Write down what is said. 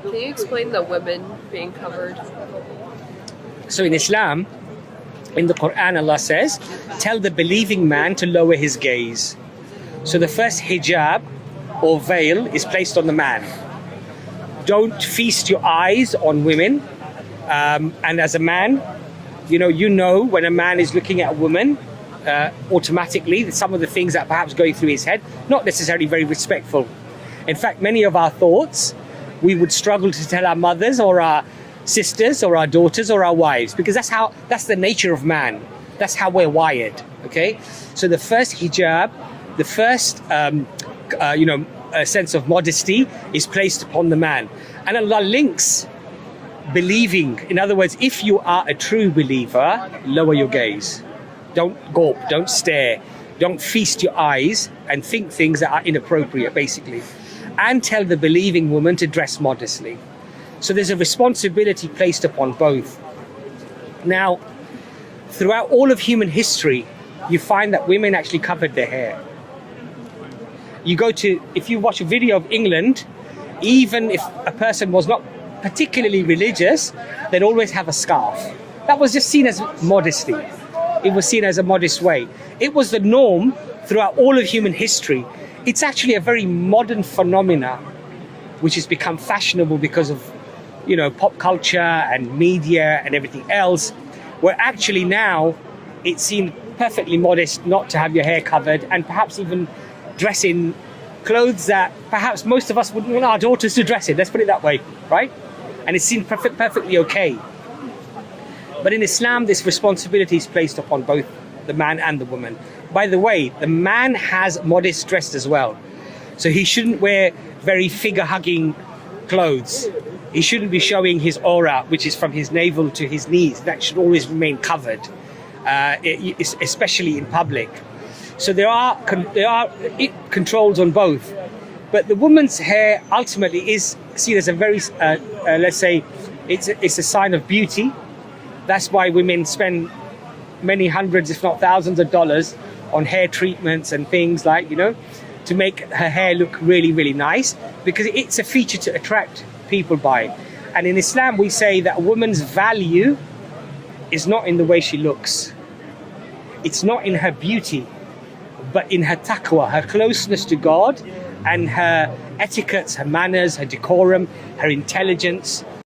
Can you explain the women being covered? So in Islam, in the Quran, Allah says, tell the believing man to lower his gaze. So the first hijab or veil is placed on the man. Don't feast your eyes on women. And as a man, you know when a man is looking at a woman, automatically, some of the things that perhaps going through his head, not necessarily very respectful. In fact, many of our thoughts, we would struggle to tell our mothers or our sisters or our daughters or our wives, because that's the nature of man. That's how we're wired. Okay, so the first hijab, the first a sense of modesty is placed upon the man, and Allah links believing. In other words, if you are a true believer, lower your gaze. Don't gawp, don't stare, don't feast your eyes and think things that are inappropriate, basically. And tell the believing woman to dress modestly. So there's a responsibility placed upon both. Now, throughout all of human history, you find that women actually covered their hair. If you watch a video of England, even if a person was not particularly religious, they'd always have a scarf. That was just seen as modesty. It was seen as a modest way. It was the norm throughout all of human history. It's actually a very modern phenomena which has become fashionable because of pop culture and media and everything else, where actually now it's seen perfectly modest not to have your hair covered, and perhaps even dress in clothes that perhaps most of us wouldn't want our daughters to dress in. Let's put it that way, right? And it's seen perfectly okay. But in Islam, this responsibility is placed upon both the man and the woman. By the way, the man has modest dress as well. So he shouldn't wear very figure-hugging clothes. He shouldn't be showing his aura, which is from his navel to his knees. That should always remain covered, especially in public. So there are controls on both. But the woman's hair ultimately is seen as a very, let's say, it's a sign of beauty. That's why women spend many hundreds, if not thousands of dollars on hair treatments and things like, to make her hair look really, really nice, because it's a feature to attract people by. And in Islam, we say that a woman's value is not in the way she looks. It's not in her beauty, but in her taqwa, her closeness to God, and her etiquettes, her manners, her decorum, her intelligence.